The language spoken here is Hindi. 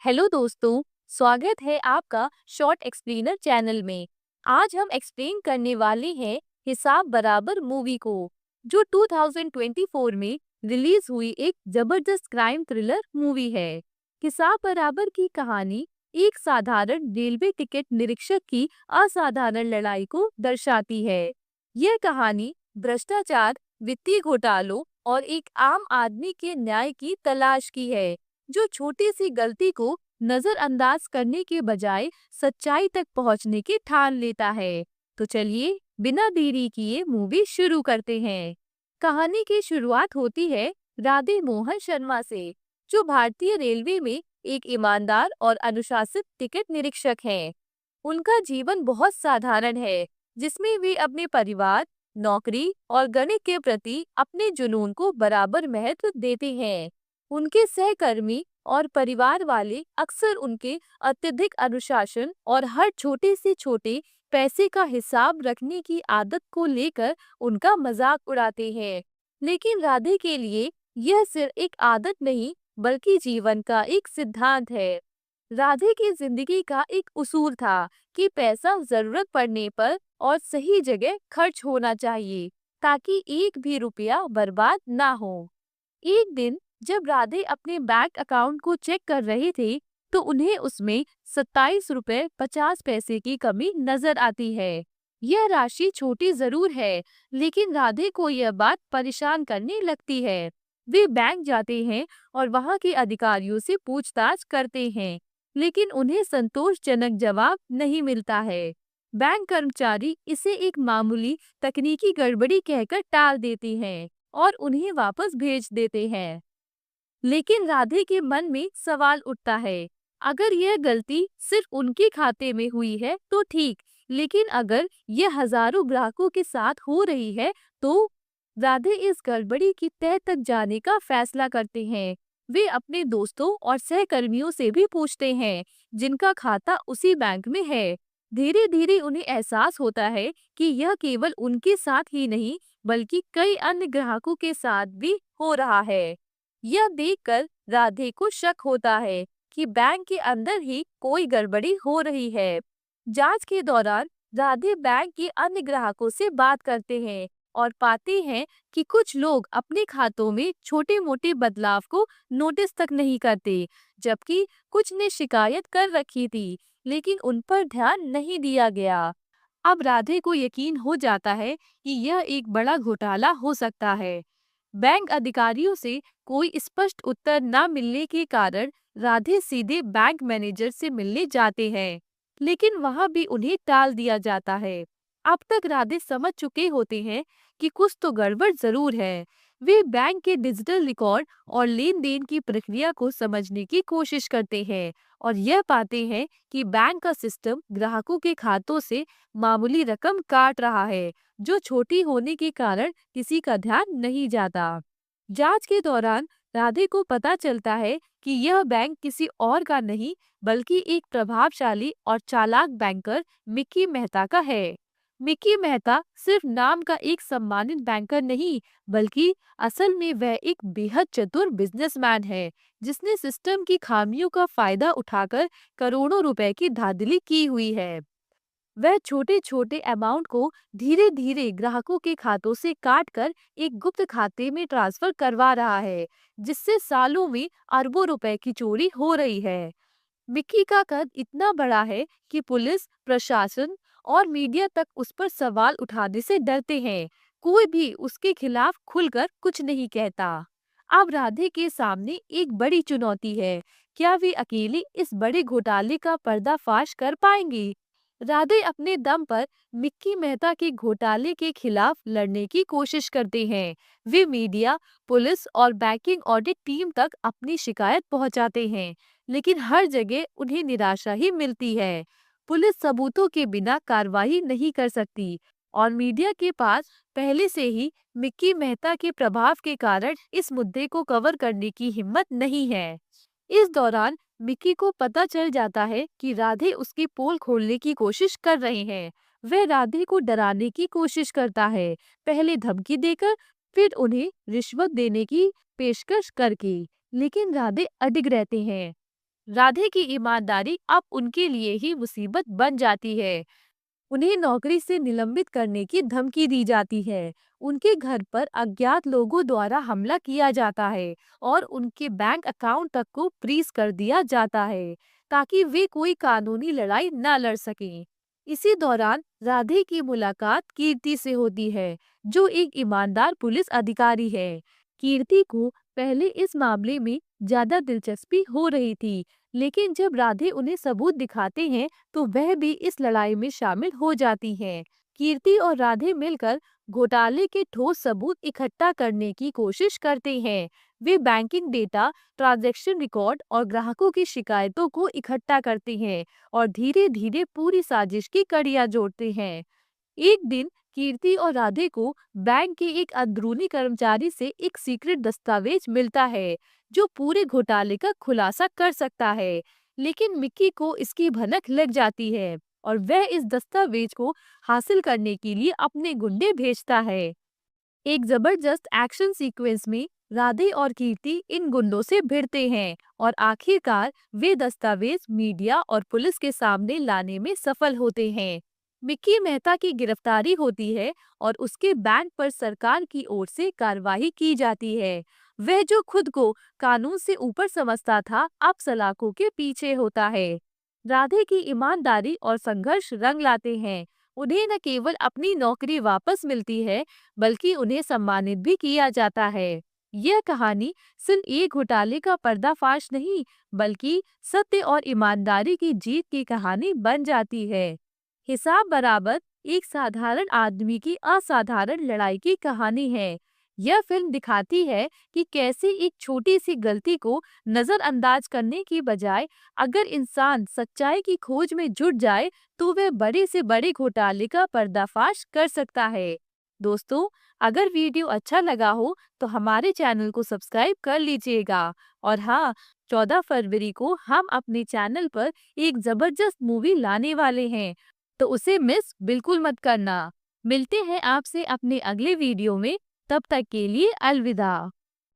हेलो दोस्तों, स्वागत है आपका शॉर्ट एक्सप्लेनर चैनल में। आज हम एक्सप्लेन करने वाले हैं हिसाब बराबर मूवी को, जो 2024 में रिलीज हुई एक जबरदस्त क्राइम थ्रिलर मूवी है। हिसाब बराबर की कहानी एक साधारण रेलवे टिकट निरीक्षक की असाधारण लड़ाई को दर्शाती है। यह कहानी भ्रष्टाचार, वित्तीय घोटालों और एक आम आदमी के न्याय की तलाश की है, जो छोटी सी गलती को नजरअंदाज करने के बजाय सच्चाई तक पहुंचने की ठान लेता है। तो चलिए बिना देरी किए मूवी शुरू करते हैं। कहानी की शुरुआत होती है राधे मोहन शर्मा से, जो भारतीय रेलवे में एक ईमानदार और अनुशासित टिकट निरीक्षक हैं। उनका जीवन बहुत साधारण है, जिसमें वे अपने परिवार, नौकरी और गणित के प्रति अपने जुनून को बराबर महत्व देते हैं। उनके सहकर्मी और परिवार वाले अक्सर उनके अत्यधिक अनुशासन और हर छोटे से छोटे पैसे का हिसाब रखने की आदत को लेकर उनका मजाक उड़ाते हैं। लेकिन राधे के लिए यह सिर्फ एक आदत नहीं, बल्कि जीवन का एक सिद्धांत है। राधे की जिंदगी का एक उसूल था कि पैसा जरूरत पड़ने पर और सही जगह खर्च होना चाहिए, ताकि एक भी रुपया बर्बाद ना हो। एक दिन जब राधे अपने बैंक अकाउंट को चेक कर रहे थे, तो उन्हें उसमें 27 रुपए 50 पैसे की कमी नजर आती है। यह राशि छोटी जरूर है, लेकिन राधे को यह बात परेशान करने लगती है। वे बैंक जाते हैं और वहां के अधिकारियों से पूछताछ करते हैं, लेकिन उन्हें संतोषजनक जवाब नहीं मिलता है। बैंक कर्मचारी इसे एक मामूली तकनीकी गड़बड़ी कहकर टाल देते हैं और उन्हें वापस भेज देते हैं। लेकिन राधे के मन में सवाल उठता है, अगर यह गलती सिर्फ उनके खाते में हुई है तो ठीक, लेकिन अगर यह हजारों ग्राहकों के साथ हो रही है तो? राधे इस गड़बड़ी की तह तक जाने का फैसला करते हैं। वे अपने दोस्तों और सहकर्मियों से भी पूछते हैं, जिनका खाता उसी बैंक में है। धीरे धीरे उन्हें एहसास होता है कि यह केवल उनके साथ ही नहीं, बल्कि कई अन्य ग्राहकों के साथ भी हो रहा है। यह देखकर राधे को शक होता है कि बैंक के अंदर ही कोई गड़बड़ी हो रही है। जांच के दौरान राधे बैंक के अन्य ग्राहकों से बात करते हैं और पाते हैं कि कुछ लोग अपने खातों में छोटे-मोटे बदलाव को नोटिस तक नहीं करते, जबकि कुछ ने शिकायत कर रखी थी, लेकिन उन पर ध्यान नहीं दिया गया। अब राधे को यकीन हो जाता है कि यह एक बड़ा घोटाला हो सकता है। बैंक अधिकारियों से कोई स्पष्ट उत्तर न मिलने के कारण राधे सीधे बैंक मैनेजर से मिलने जाते हैं, लेकिन वहां भी उन्हें टाल दिया जाता है। अब तक राधे समझ चुके होते हैं कि कुछ तो गड़बड़ जरूर है। वे बैंक के डिजिटल रिकॉर्ड और लेन देन की प्रक्रिया को समझने की कोशिश करते हैं और यह पाते हैं कि बैंक का सिस्टम ग्राहकों के खातों से मामूली रकम काट रहा है, जो छोटी होने के कारण किसी का ध्यान नहीं जाता। जांच के दौरान राधे को पता चलता है कि यह बैंक किसी और का नहीं, बल्कि एक प्रभावशाली और चालाक बैंकर मिक्की मेहता का है। मिक्की मेहता सिर्फ नाम का एक सम्मानित बैंकर नहीं, बल्कि असल में वह एक बेहद चतुर बिजनेसमैन है, जिसने सिस्टम की खामियों का फायदा उठाकर करोड़ों रुपए की धांधली की हुई है। वह छोटे छोटे अमाउंट को धीरे धीरे ग्राहकों के खातों से काट कर एक गुप्त खाते में ट्रांसफर करवा रहा है, जिससे सालों में अरबों रुपए की चोरी हो रही है। मिक्की का कद इतना बड़ा है कि पुलिस, प्रशासन और मीडिया तक उस पर सवाल उठाने से डरते हैं। कोई भी उसके खिलाफ खुलकर कुछ नहीं कहता। अब राधे के सामने एक बड़ी चुनौती है। क्या वे अकेले इस बड़े घोटाले का पर्दाफाश कर पाएंगी? राधे अपने दम पर मिक्की मेहता के घोटाले के खिलाफ लड़ने की कोशिश करते हैं। वे मीडिया, पुलिस और बैंकिंग ऑडिट टीम तक अपनी शिकायत पहुंचाते हैं, लेकिन हर जगह उन्हें निराशा ही मिलती है। पुलिस सबूतों के बिना कार्रवाई नहीं कर सकती और मीडिया के पास पहले से ही मिक्की मेहता के प्रभाव के कारण इस मुद्दे को कवर करने की हिम्मत नहीं है। इस दौरान मिक्की को पता चल जाता है कि राधे उसकी पोल खोलने की कोशिश कर रहे हैं। वह राधे को डराने की कोशिश करता है, पहले धमकी देकर, फिर उन्हें रिश्वत देने की पेशकश करके, लेकिन राधे अडिग रहते हैं। राधे की ईमानदारी अब उनके लिए ही मुसीबत बन जाती है। उन्हें नौकरी से निलंबित करने की धमकी दी जाती है। उनके घर पर अज्ञात लोगों द्वारा हमला किया जाता है और उनके बैंक अकाउंट तक को फ्रीज कर दिया जाता है ताकि वे कोई कानूनी लड़ाई न लड़ सकें। इसी दौरान राधे की मुलाकात कीर्ति से होती है, जो एक ईमानदार पुलिस अधिकारी है। कीर्ति को पहले इस मामले में ज्यादा दिलचस्पी हो रही थी, लेकिन जब राधे उन्हें सबूत दिखाते हैं तो वह भी इस लड़ाई में शामिल हो जाती हैं। कीर्ति और राधे मिलकर घोटाले के ठोस सबूत इकट्ठा करने की कोशिश करते हैं। वे बैंकिंग डेटा, ट्रांजैक्शन रिकॉर्ड और ग्राहकों की शिकायतों को इकट्ठा करते हैं और धीरे-धीरे पूरी साजिश की कड़ियां जोड़ते हैं। एक दिन कीर्ति और राधे को बैंक के एक अंदरूनी कर्मचारी से एक सीक्रेट दस्तावेज मिलता है जो पूरे घोटाले का खुलासा कर सकता है। लेकिन मिक्की को इसकी भनक लग जाती है और वह इस दस्तावेज को हासिल करने के लिए अपने गुंडे भेजता है। एक जबरदस्त एक्शन सीक्वेंस में राधे और कीर्ति इन गुंडों से भिड़ते हैं और आखिरकार वे दस्तावेज मीडिया और पुलिस के सामने लाने में सफल होते हैं। मिक्की मेहता की गिरफ्तारी होती है और उसके बैंक पर सरकार की ओर से कार्रवाई की जाती है। वह जो खुद को कानून से ऊपर समझता था, अब सलाखों के पीछे होता है। राधे की ईमानदारी और संघर्ष रंग लाते हैं। उन्हें न केवल अपनी नौकरी वापस मिलती है, बल्कि उन्हें सम्मानित भी किया जाता है। यह कहानी सिर्फ एक घोटाले का पर्दाफाश नहीं, बल्कि सत्य और ईमानदारी की जीत की कहानी बन जाती है। हिसाब बराबर एक साधारण आदमी की असाधारण लड़ाई की कहानी है। यह फिल्म दिखाती है कि कैसे एक छोटी सी गलती को नजरअंदाज करने की बजाय अगर इंसान सच्चाई की खोज में जुट जाए तो वह बड़े से बड़े घोटाले का पर्दाफाश कर सकता है। दोस्तों, अगर वीडियो अच्छा लगा हो तो हमारे चैनल को सब्सक्राइब कर लीजिएगा। और हाँ, 14 फरवरी को हम अपने चैनल पर एक जबरदस्त मूवी लाने वाले हैं, तो उसे मिस बिल्कुल मत करना। मिलते हैं आपसे अपने अगले वीडियो में, तब तक के लिए अलविदा।